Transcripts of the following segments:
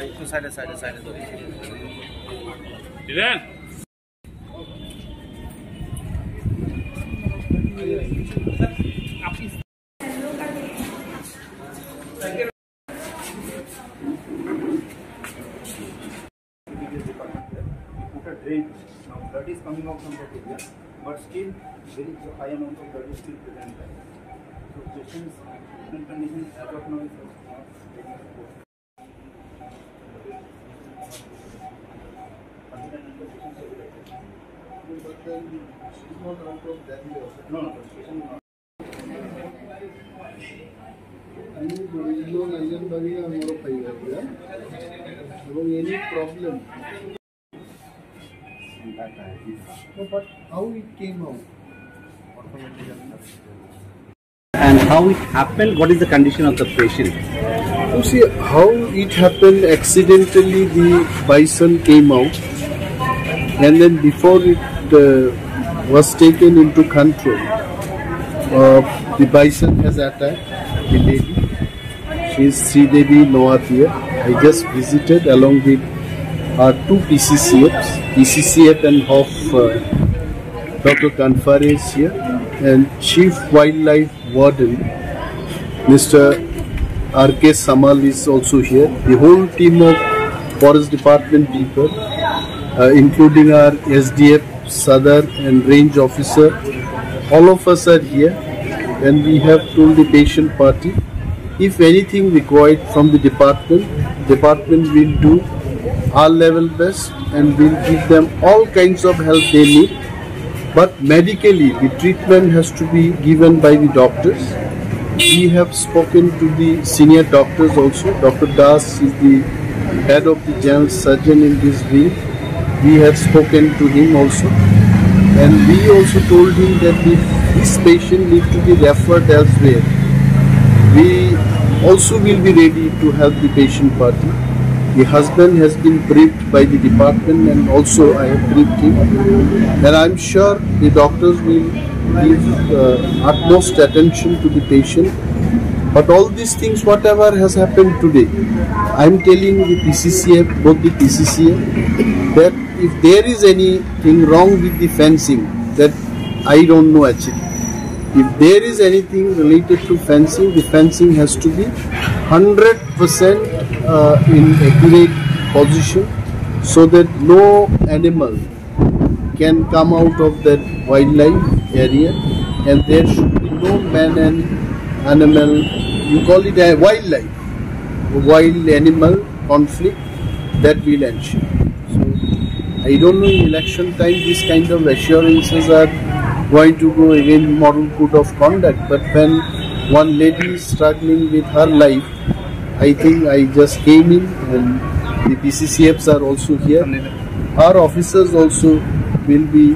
একটু সাইডে সাইডে সাইডে ধরে দিলেন Now blood is coming out from that area, but still very high amount of blood is still present there. So patient's condition as of now is not very poor. Other than the patient stabilization. But then she's not out of that way also. No, patient is not. Any problem? No, but how it came out? And how it happened? What is the condition of the patient? You see, how it happened accidentally, the bison came out, and then before it was taken into control, the bison has attacked the lady. She is Sridevi Noatia. I just visited along with our two PCCFs, PCCF and of Dr. Kanfare is here, and Chief Wildlife Warden Mr. R.K. Samal is also here. The whole team of Forest Department people, including our SDF, Sadar and Range Officer, all of us are here, and we have told the patient party, if anything required from the department will do our level best and will give them all kinds of help they need. But medically, the treatment has to be given by the doctors. We have spoken to the senior doctors also. Dr. Das is the head of the general surgeon in this wing. We have spoken to him also. And we also told him that if this patient needs to be referred elsewhere, we also will be ready to help the patient party. The husband has been briefed by the department, and also I have briefed him. And I am sure the doctors will give utmost attention to the patient. But all these things, whatever has happened today, I am telling the PCCF, both the PCCF, that if there is anything wrong with the fencing, that I don't know actually. If there is anything related to fencing, the fencing has to be 100% in accurate position, so that no animal can come out of that wildlife area, and there should be no man and animal, you call it a wildlife, wild animal conflict that will ensure. So I don't know, in election time this kind of assurances are going to go against moral code of conduct, but when one lady is struggling with her life, I think I just came in, and the PCCFs are also here. Our officers also will be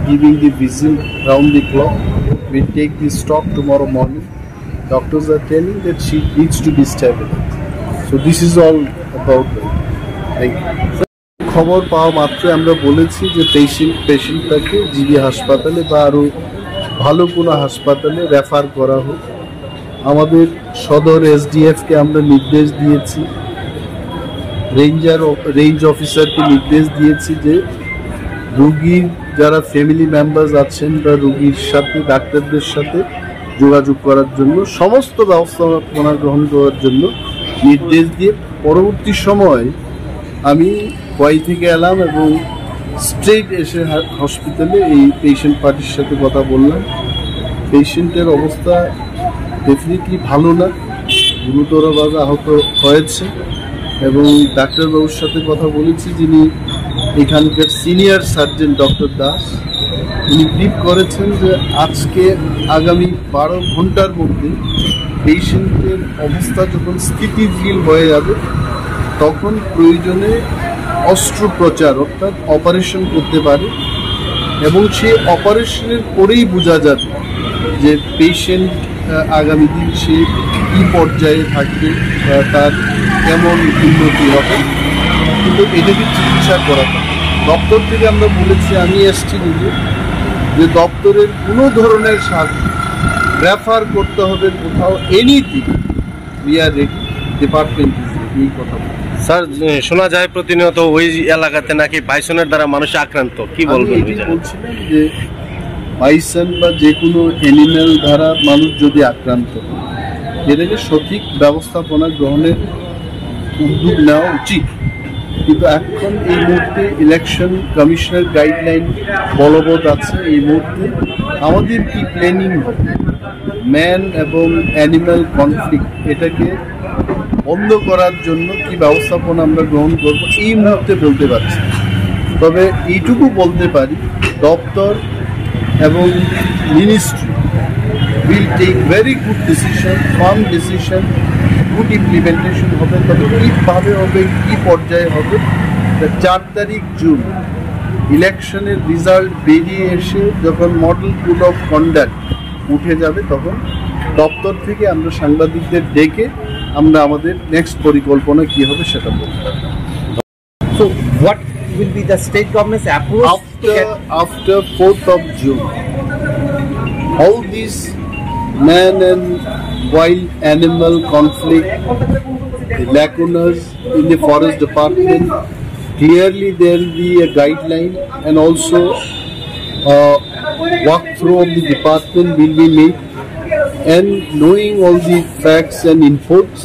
giving the visit round the clock. We'll take this stock tomorrow morning. Doctors are telling that she needs to be stabilized. So this is all about that. Thank you. খবর পাওয়া মাত্র আমরা বলেছি যে পেশেন্টটাকে GB হাসপাতালে বা আরও ভালো কোনো হাসপাতালে রেফার করা হোক। আমাদের সদর এসডিএফকে আমরা নির্দেশ দিয়েছি, রেঞ্জ অফিসারকে নির্দেশ দিয়েছি যে রোগীর যারা ফ্যামিলি মেম্বার্স আছেন বা রোগীর সাথে ডাক্তারদের সাথে যোগাযোগ করার জন্য সমস্ত ব্যবস্থাপনা গ্রহণ করার জন্য নির্দেশ দিয়ে, পরবর্তী সময় আমি ওয়াই থেকে এলাম এবং স্ট্রেট এসে হসপিটালে এই পেশেন্ট পার্টির সাথে কথা বললাম। পেশেন্টের অবস্থা ডেফিনেটলি ভালো না, গুরুতরভাবে আহত হয়েছে, এবং ডাক্তারবাবুর সাথে কথা বলেছি যিনি এখানকার সিনিয়র সার্জন ডক্টর দাস। উনি ব্রিফ করেছেন যে আজকে আগামী 12 ঘন্টার মধ্যে পেশেন্টের অবস্থা যখন স্থিতিশীল হয়ে যাবে, তখন প্রয়োজনে অস্ত্রোপচার অর্থাৎ অপারেশন করতে পারে, এবং সেই অপারেশনের পরেই বোঝা যাবে যে পেশেন্ট আগামী দিন সে কী পর্যায়ে থাকবে বা তার কেমন উন্নতি হবে, কিন্তু এটাকে চিকিৎসা করা হবে। দপ্তর থেকে আমরা বলেছি, আমি এসছি নিজে, যে দপ্তরের কোনো ধরনের সাহায্য রেফার করতে হবে কোথাও, anything we are ready, department is ready, এই কথা বলি। স্যার শোনা যায় প্রতিনিয়ত ওই এলাকাতে নাকি বাইসনের দ্বারা মানুষ আক্রান্ত, কি বলবেন? আমি এটি বলছিলাম যে বাইসন বা যে কোনো অ্যানিম্যাল দ্বারা মানুষ যদি আক্রান্ত হয়, এটাকে সঠিক ব্যবস্থাপনা গ্রহণের উদ্যোগ নেওয়া উচিত। কিন্তু এখন এই মুহূর্তে ইলেকশন কমিশনের গাইডলাইন বলবৎ আছে। এই মুহূর্তে আমাদের কি প্ল্যানিং হবে, ম্যান এবং অ্যানিম্যাল কনফ্লিক্ট এটাকে বন্ধ করার জন্য কি ব্যবস্থাপনা আমরা গ্রহণ করব এই মুহূর্তে বলতে পারছি। তবে এইটুকু বলতে পারি, দপ্তর এবং ministry will take very good decision, firm decision, good implementation হবে। তবে কীভাবে হবে, কী পর্যায়ে হবে, 4 তারিখ জুন ইলেকশনের রেজাল্ট বেরিয়ে এসে যখন মডেল কোড অফ কন্ডাক্ট উঠে যাবে, তখন দপ্তর থেকে আমরা সাংবাদিকদের ডেকে আমরা আমাদের নেক্সট পরিকল্পনা কী হবে সেটা বলব। So what will be the state government's approach after 4th of June? All these man and wild animal conflict, the lacunas in the forest department, clearly there will be a guideline and also a walkthrough of the department will be made, and knowing all the facts and inputs,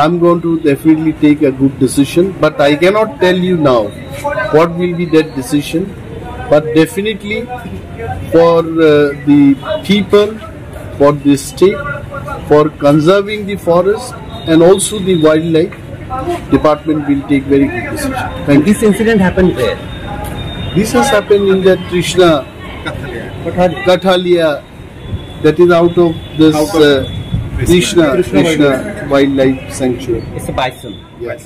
I'm going to definitely take a good decision, but I cannot tell you now what will be that decision. But definitely for the people, for the state, for conserving the forest and also the wildlife, department will take very good decision. And this incident happened where? This has happened in the Trishna Kathalia, that is out of this Trishna Wildlife Sanctuary. It's a bison. Yes.